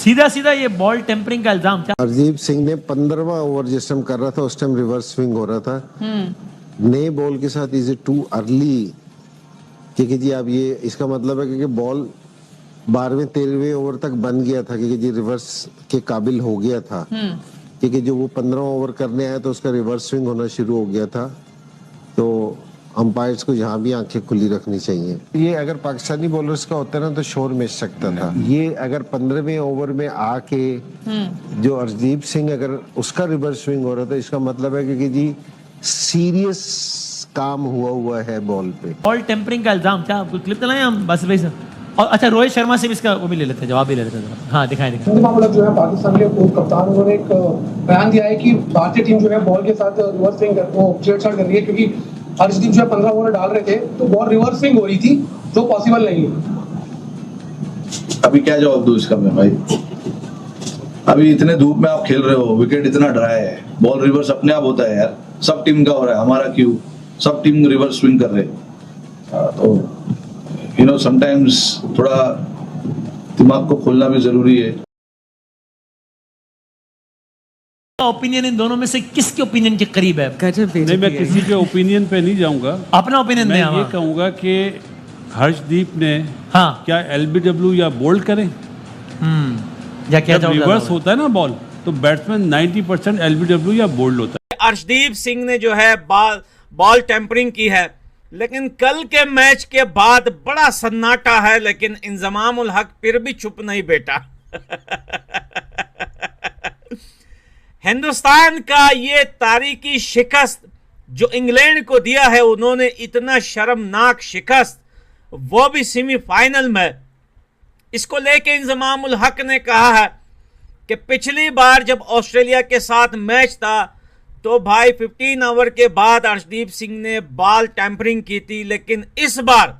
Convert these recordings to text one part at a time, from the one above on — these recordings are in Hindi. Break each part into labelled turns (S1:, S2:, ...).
S1: सीधा सीधा ये बॉल टेम्परिंग का इल्जाम क्या?
S2: हरदीप सिंह ने 15वां ओवर जिस टाइम कर रहा था उस टाइम रिवर्स स्विंग हो रहा था। नए बॉल के साथ इज इट टू अर्ली क्योंकि जी अब ये इसका मतलब है क्योंकि बॉल 12वें 13वें ओवर तक बन गया था क्योंकि जी रिवर्स के काबिल हो गया था क्योंकि जो वो 15वां ओवर करने आया तो उसका रिवर्स स्विंग होना शुरू हो गया था। तो अंपायर्स को यहाँ भी आंखें खुली रखनी चाहिए। ये अगर पाकिस्तानी बॉलर्स का होता ना तो शोर मिस सकता था। ये अगर 15वें ओवर में आके जो अर्शदीप सिंह अगर उसका रिवर्स स्विंग हो रहा था इसका मतलब है कि जी सीरियस काम हुआ है बॉल पे।
S1: बॉल टेम्परिंग का इल्जाम क्या? आपको क्लिप दिलाएं हम बस भाई से। और अच्छा रोहित शर्मा से भी इसका वो भी ले लेते हैं, जवाब भी ले लेते हैं। हाँ दिखाएं।
S3: मामला जो है पाकिस्तान के पूर्व कप्तान उन्होंने एक बयान दिया है कि भारतीय टीम जो है बॉल के साथ रिवर्स स्विंग वो छेड़छाड़ कर रही है क्योंकि अर्शदीप जो है 15 ओवर डाल रहे थे तो बॉल रिवर्स स्विंग हो रही थी जो पॉसिबल नहीं है।
S4: अभी क्या जवाब दूं इसका मैं भाई? अभी इतने धूप में आप खेल रहे हो, विकेट इतना ड्राई है, बॉल रिवर्स अपने आप होता है यार। सब टीम का हो रहा है, हमारा क्यों? सब टीम रिवर्स स्विंग कर रहे हैं। तो समटाइम्स थोड़ा दिमाग को खोलना भी जरूरी है।
S1: ओपिनियन इन दोनों में से किसके ओपिनियन के करीब है?
S5: नहीं, मैं किसी के ओपिनियन पे नहीं जाऊंगा।
S1: अपना ओपिनियन
S5: मैं
S1: दें।
S5: ये कहूंगा कि हर्षदीप ने
S1: हाँ
S5: क्या एलबीडब्ल्यू या बोल्ड करें।
S1: या क्या
S5: जब रिवर्स होता है ना बॉल तो बैट्समैन 90% एलबीडब्ल्यू या बोल्ड होता है।
S6: अर्शदीप सिंह ने जो है बॉल टेम्परिंग की है, लेकिन कल के मैच के बाद बड़ा सन्नाटा है, लेकिन इंजमाम उल हक फिर भी चुप नहीं बैठा। हिंदुस्तान का ये तारीखी शिकस्त जो इंग्लैंड को दिया है, उन्होंने इतना शर्मनाक शिकस्त, वो भी सेमीफाइनल में। इसको लेके इंजमाम उल हक ने कहा है कि पिछली बार जब ऑस्ट्रेलिया के साथ मैच था तो भाई 15 ओवर के बाद अर्शदीप सिंह ने बॉल टेम्परिंग की थी, लेकिन इस बार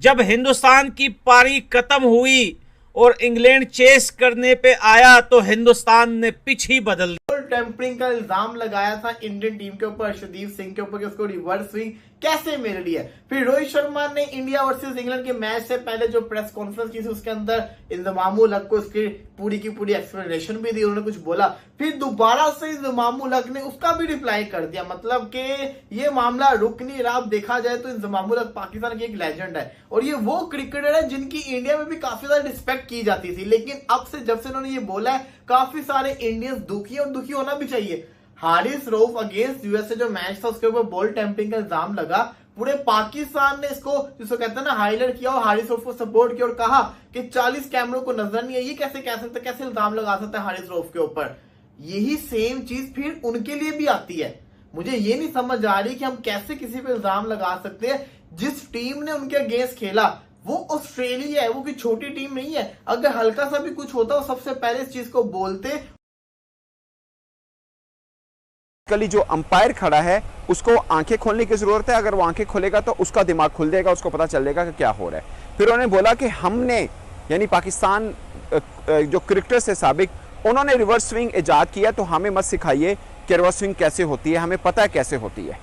S6: जब हिंदुस्तान की पारी खत्म हुई और इंग्लैंड चेस करने पे आया तो हिंदुस्तान ने पिच ही बदल दी।
S7: टेम्परिंग का इल्जाम लगाया था इंडियन टीम के ऊपर अर्शदीप सिंह के ऊपर कि उसको रिवर्स स्विंग कैसे मिल रही है। फिर रोहित शर्मा ने इंडिया वर्सेस इंग्लैंड के मैच से पहले जो प्रेस कॉन्फ्रेंस की थी उसके अंदर इंजमाम उल हक को उसकी पूरी की पूरी एक्सप्लेनेशन भी दी, उन्होंने कुछ बोला। फिर दोबारा से इंजमाम उल हक ने उसका भी रिप्लाई कर दिया, मतलब कि ये मामला रुक नहीं रहा। अब देखा जाए तो इंजमाम उल हक पाकिस्तान की एक लेजेंड है और ये वो क्रिकेटर है जिनकी इंडिया में भी काफी ज्यादा रिस्पेक्ट की जाती थी, लेकिन अब से जब से उन्होंने ये बोला है काफी सारे इंडियंस दुखी और दुखी होना भी चाहिए। हारिस रऊफ अगेंस्ट यूएसए जो मैच था उसके ऊपर बॉल टेम्परिंग का इल्जाम लगा, पूरे पाकिस्तान ने इसको जिसको कहते हैं ना हाईलाइट किया और हारिस रऊफ को सपोर्ट किया और कहा कि 40 कैमरों को नजर नहीं है, ये कैसे कह सकते, कैसे इल्जाम लगा सकते हैं हारिस रऊफ के ऊपर। यही सेम चीज फिर उनके लिए भी आती है। मुझे ये नहीं समझ आ रही कि हम कैसे किसी पे इल्जाम लगा सकते हैं जिस टीम ने उनके अगेंस्ट खेला वो ऑस्ट्रेलिया है, वो कोई छोटी टीम नहीं है। अगर हल्का सा भी कुछ होता वो सबसे पहले इस चीज को बोलते।
S8: कल जो अंपायर खड़ा है उसको आंखें खोलने की जरूरत है। अगर वो आंखें खोलेगा तो उसका दिमाग खुल जाएगा, उसको पता चल जाएगा कि क्या हो रहा है। फिर उन्होंने बोला कि हमने यानी पाकिस्तान जो क्रिकेटर से साबिक उन्होंने रिवर्स स्विंग इजाद किया, तो हमें मत सिखाइए कि रिवर्स स्विंग कैसे होती है, हमें पता है कैसे होती है।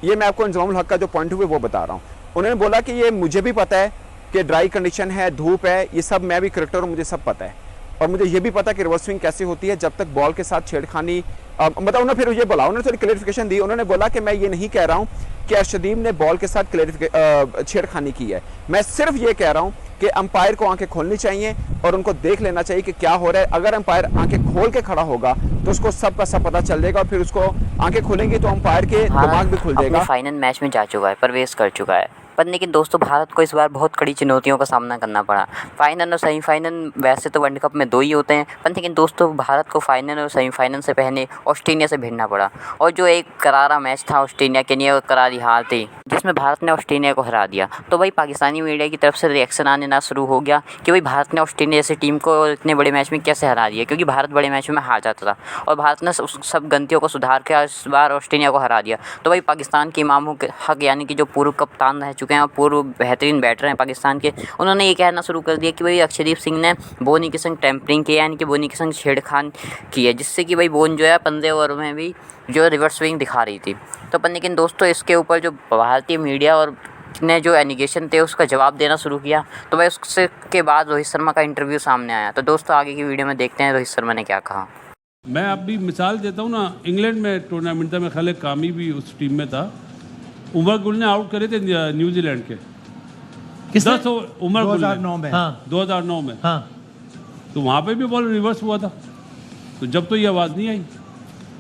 S8: ये मैं आपको इंजमाम उल हक का जो पॉइंट हुआ वो बता रहा हूँ। उन्होंने बोला कि ये मुझे भी पता है कि ड्राई कंडीशन है, धूप है, ये सब मैं भी क्रिकेटर हूँ, मुझे सब पता है और मुझे ये भी पता है कि रिवर्स स्विंग कैसे होती है। जब तक बॉल के साथ छेड़खानी मतलब उन्होंने फिर ये बोला, उन्होंने थोड़ी क्लैरिफिकेशन दी। उन्होंने बोला कि मैं ये नहीं कह रहा हूँ कि अर्शदीप ने बॉल के साथ छेड़खानी की है, मैं सिर्फ ये कह रहा हूँ कि अंपायर को आंखें खोलनी चाहिए और उनको देख लेना चाहिए कि क्या हो रहा है। अगर अंपायर आंखें खोल के खड़ा होगा तो उसको सब का सब पता चल जाएगा और फिर उसको आंखें खोलेंगी तो अंपायर के दिमाग भी खुल जाएगा।
S9: फाइनल मैच में जा चुका है, प्रवेश कर चुका है, पर लेकिन दोस्तों भारत को इस बार बहुत कड़ी चुनौतियों का सामना करना पड़ा। फाइनल और सेमीफाइनल वैसे तो वर्ल्ड कप में 2 ही होते हैं, पर लेकिन दोस्तों भारत को फाइनल और सेमीफाइनल से पहले ऑस्ट्रेलिया से भिड़ना पड़ा और जो एक करारा मैच था ऑस्ट्रेलिया के लिए, करारी हार थी जिसमें भारत ने ऑस्ट्रेलिया को हरा दिया। तो भाई पाकिस्तानी मीडिया की तरफ से रिएक्शन आने ना शुरू हो गया कि भाई भारत ने ऑस्ट्रेलिया जैसी टीम को इतने बड़े मैच में कैसे हरा दिया, क्योंकि भारत बड़े मैच में हार जाता था और भारत ने सब गलतियों को सुधार के इस बार ऑस्ट्रेलिया को हरा दिया। तो भाई पाकिस्तान के इमाम उल हक यानी कि जो पूर्व कप्तान रह चुके हैं और पूर्व बेहतरीन बैटर हैं पाकिस्तान के, उन्होंने ये कहना शुरू कर दिया कि भाई अर्शदीप सिंह ने बोनी के संग टेम्परिंग किया, यानी कि बोनी के संग छेड़खानी की है, जिससे कि भाई बोन जो है 15 ओवर में भी जो रिवर्स स्विंग दिखा रही थी। तो पर लेकिन दोस्तों इसके ऊपर जो भारतीय मीडिया और ने जो एलिगेशन थे उसका जवाब देना शुरू किया, तो भाई उसके के बाद रोहित शर्मा का इंटरव्यू सामने आया। तो दोस्तों आगे की वीडियो में देखते हैं रोहित शर्मा ने क्या कहा।
S5: मैं अभी मिसाल देता हूँ ना, इंग्लैंड में टूर्नामेंट था, मैं ख्याल है कामी भी उस टीम में था। उमर गुल ने आउट करे थे न्यूजीलैंड के,
S1: किसने?
S5: 10 ओवर उमर गुल
S10: 2009 में।
S1: हाँ
S5: 2009 में।
S1: हाँ
S5: तो वहाँ पे भी बॉल रिवर्स हुआ था, तो जब तो ये आवाज़ नहीं आई।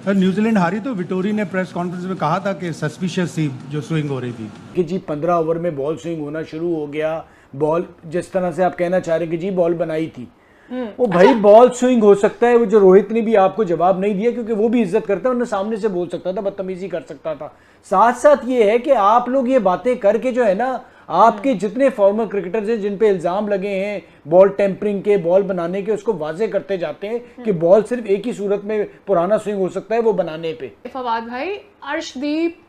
S10: न्यूजीलैंड हारी तो विटोरी ने प्रेस कॉन्फ्रेंस में कहा था कि सस्पिशियस थी जो स्विंग हो रही थी
S11: कि जी 15 ओवर में बॉल स्विंग होना शुरू हो गया। बॉल जिस तरह से आप कहना चाह रहे हैं कि जी बॉल बनाई थी, वो भाई बॉल स्विंग हो सकता है। वो जो रोहित ने भी आपको जवाब नहीं दिया क्योंकि वो भी इज्जत करता है, उन्हें सामने से बोल सकता था, बदतमीजी कर सकता था। साथ साथ ये है कि आप लोग ये बातें करके जो है ना, आपके जितने फॉर्मर क्रिकेटर्स हैं जिन पे इल्जाम लगे हैं बॉल टेम्परिंग के, बॉल बनाने के, उसको वाजे करते जाते हैं कि बॉल सिर्फ एक ही सूरत में पुराना स्विंग हो सकता है, वो बनाने पे।
S12: फवाद भाई, अर्शदीप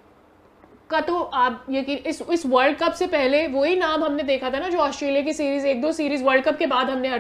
S12: का तो आप ये कि इस वर्ल्ड कप से पहले वही नाम हमने देखा था ना, जो ऑस्ट्रेलिया की सीरीज, 1-2 सीरीज वर्ल्ड कप के बाद हमने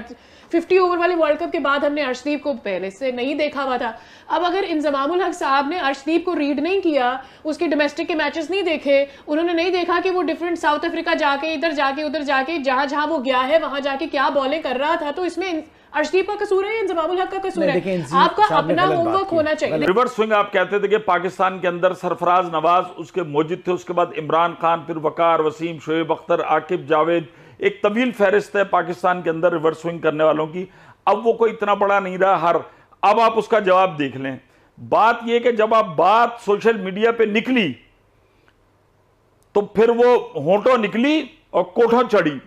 S12: 50 ओवर वाले वर्ल्ड कप के बाद हमने अर्शदीप को पहले से नहीं देखा हुआ था। अब अगर इंजमामुल हक साहब ने अर्शदीप को रीड नहीं किया, उसके डोमेस्टिक के मैचेस नहीं देखे, उन्होंने नहीं देखा कि वो डिफरेंट साउथ अफ्रीका जाके, इधर जाके, उधर जाके, जहां जहां वो गया है वहां जाके क्या बॉलिंग कर रहा था, तो इसमें अर्शदीप का कसूर है या इंजमामुल हक का कसूर है? आपका अपना होमवर्क होना चाहिए।
S13: रिवर्स स्विंग आप कहते थे कि पाकिस्तान के अंदर सरफराज नवाज उसके मौजूद थे, उसके बाद इमरान खान, फिर वकार, वसीम, शोएब अख्तर, आकिब जावेद, एक तवील फहरिस्त है पाकिस्तान के अंदर रिवर्स स्विंग करने वालों की। अब वो कोई इतना बड़ा नहीं रहा। अब आप उसका जवाब देख लें। बात यह कि जब आप बात सोशल मीडिया पे निकली तो फिर वो होंठों निकली और कोठों चढ़ी।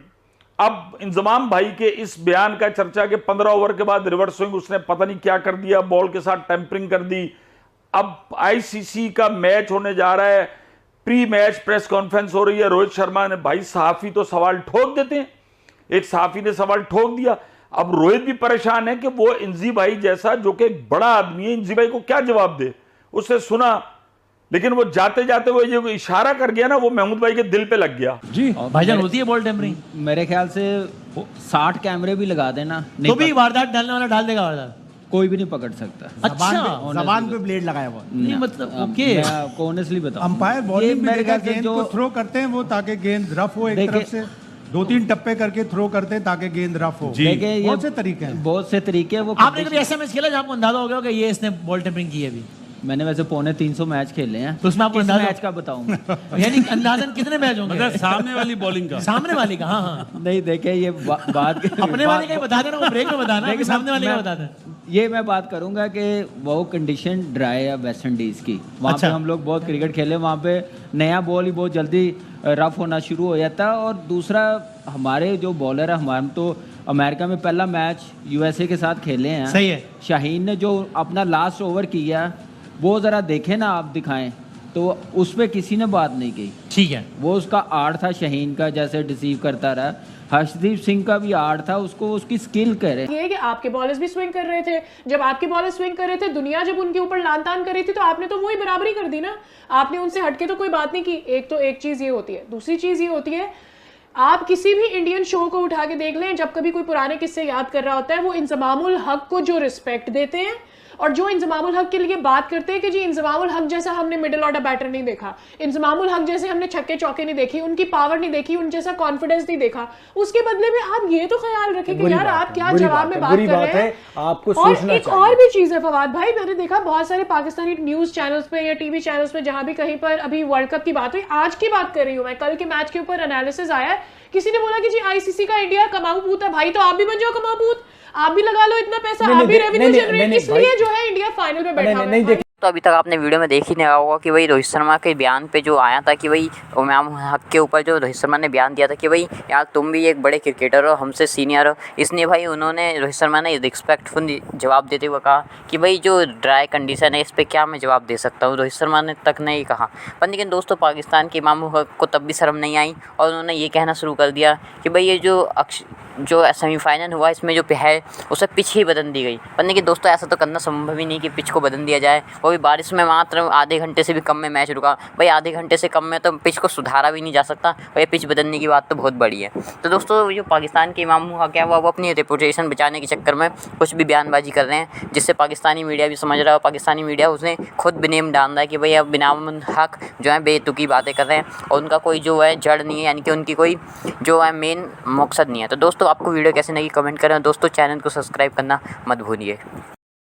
S13: अब इंजमाम भाई के इस बयान का चर्चा के 15 ओवर के बाद रिवर्स स्विंग उसने पता नहीं क्या कर दिया, बॉल के साथ टेम्परिंग कर दी। अब आईसीसी का मैच होने जा रहा है, प्री मैच प्रेस कॉन्फ्रेंस हो रही है, रोहित शर्मा ने, भाई सहाफी तो सवाल ठोक देते हैं, एक सहाफी ने सवाल ठोक दिया। अब रोहित भी परेशान है कि वो इंजी भाई जैसा जो कि बड़ा आदमी है, इंजी भाई को क्या जवाब दे। उससे सुना, लेकिन वो जाते जाते वो ये इशारा कर गया ना, वो महमूद भाई के दिल पे लग गया।
S1: जी भाईजान, होती है बॉल टेम्परिंग?
S14: मेरे ख्याल से 60 कैमरे भी लगा देना
S1: तो भी वारदात डालने वाला डाल देगा वारदात,
S14: कोई भी नहीं पकड़ सकता।
S1: अच्छा,
S10: जबान पे ब्लेड लगाया हुआ
S1: नहीं मतलब ओके।
S14: मैं आपको ऑनेस्टली बताऊं,
S10: अंपायर बॉलिंग भी
S14: मेरे
S10: देखा,
S14: ख्याल से
S10: गेंद
S14: जो
S10: को थ्रो करते हैं वो ताकि गेंद रफ हो, एक तरफ से 2-3 टप्पे करके थ्रो करते हैं ताकि गेंद रफ हो।
S14: देखिए
S10: बहुत से तरीके हैं,
S14: बहुत से तरीके हैं। वो
S1: आपने कभी ऐसा मैच खेला जहां आपको अंदाजा हो गया कि ये इसने बॉल टेम्परिंग की है? अभी
S14: मैंने वैसे 350 मैच खेले हैं,
S1: तो उसमें आपको अंदाजा
S14: मैच का बताऊं
S1: यानी अंदाजन कितने मैच होंगे?
S5: मतलब सामने वाली बॉलिंग का,
S1: सामने वाली का। हाँ हाँ
S14: नहीं देखे ये बात
S1: अपने वाले का ही बता देना, वो ब्रेक में बताना कि सामने वाले का बता देना।
S14: ये मैं बात करूंगा कि वो कंडीशन ड्राई है वेस्ट इंडीज की, वहाँ पे हम लोग बहुत क्रिकेट खेले, वहाँ पे नया बॉल ही बहुत जल्दी रफ होना शुरू हो जाता है। और दूसरा हमारे जो बॉलर है, हमारे तो अमेरिका में पहला मैच यूएसए के साथ खेले हैं,
S1: सही है।
S14: शाहीन ने जो अपना लास्ट ओवर किया वो ज़रा देखें ना, आप दिखाएं, तो उस पर किसी ने बात नहीं की।
S1: ठीक है,
S14: वो उसका आर्ट था शाहीन का, जैसे डिसीव करता रहा। हर्षदीप सिंह का भी आर्ट था, उसको उसकी स्किल करे।
S12: ये कि आपके बॉलर्स भी स्विंग कर रहे थे, जब आपके बॉलर स्विंग कर रहे थे, दुनिया जब उनके ऊपर लान तान कर रही थी, तो आपने तो वही बराबरी कर दी ना, आपने उनसे हटके तो कोई बात नहीं की। एक चीज ये होती है। दूसरी चीज ये होती है, आप किसी भी इंडियन शो को उठा के देख लें, जब कभी कोई पुराने किस्से याद कर रहा होता है, वो इंजमामुल हक को जो रिस्पेक्ट देते हैं और जो इंजमामुल हक के लिए बात करते हैं कि जी इंजमामुल हक जैसा हमने मिडिल ऑर्डर बैटर नहीं देखा, इंजमामुल हक जैसे हमने छक्के चौके नहीं देखी, उनकी पावर नहीं देखी, उन जैसा कॉन्फिडेंस नहीं देखा, उसके बदले में आप ये तो ख्याल रखें कि यार आप क्या जवाब में बात कर रहे हैं।
S11: आपको
S12: और एक और भी चीज है फवाद भाई, मैंने देखा बहुत सारे पाकिस्तानी न्यूज चैनल्स पे या टीवी चैनल्स पे, जहां भी कहीं पर अभी वर्ल्ड कप की बात हुई, आज की बात कर रही हूँ मैं, कल के मैच के ऊपर एनालिसिस आया है, किसी ने बोला कि जी आईसीसी का इंडिया कमाऊ पूत है। भाई तो आप भी बन जाओ कमाऊ पूत, आप भी लगा लो इतना पैसा, आप भी रेवेन्यू जनरेट, इसलिए जो है इंडिया फाइनल में बैठा हुआ है।
S9: तो अभी तक आपने वीडियो में देख ही नहीं रहा होगा कि भाई रोहित शर्मा के बयान पे जो आया था कि भाई इमाम हक के ऊपर जो रोहित शर्मा ने बयान दिया था कि भाई यार तुम भी एक बड़े क्रिकेटर हो, हमसे सीनियर हो, इसलिए भाई उन्होंने रोहित शर्मा ने रिस्पेक्टफुल जवाब देते हुए कहा कि भाई जो ड्राई कंडीशन है इस पर क्या मैं जवाब दे सकता हूँ। रोहित शर्मा ने तक नहीं कहा। पर लेकिन दोस्तों पाकिस्तान के इमाम हक को तब भी शर्म नहीं आई और उन्होंने ये कहना शुरू कर दिया कि भाई ये जो सेमीफाइनल हुआ इसमें जो है उसे पिच ही बदल दी गई। पर लेकिन दोस्तों ऐसा तो करना संभव ही नहीं कि पिच को बदल दिया जाए कभी बारिश में मात्र आधे घंटे से भी कम में मैच रुका। भाई आधे घंटे से कम में तो पिच को सुधारा भी नहीं जा सकता, और ये पिच बदलने की बात तो बहुत बड़ी है। तो दोस्तों जो पाकिस्तान के इमाम हुआ क्या वो अपनी रेपुटेशन बचाने के चक्कर में कुछ भी बयानबाजी कर रहे हैं, जिससे पाकिस्तानी मीडिया भी समझ रहा है, और पाकिस्तानी मीडिया उसने खुद भी नेम डाल रहा है कि भाई अब बिनाम हक जो है बेतुकी बातें कर रहे हैं, और उनका कोई जो है जड़ नहीं है, यानी कि उनकी कोई जो है मेन मकसद नहीं है। तो दोस्तों आपको वीडियो कैसे लगी कमेंट करें, दोस्तों चैनल को सब्सक्राइब करना मत भूलिए।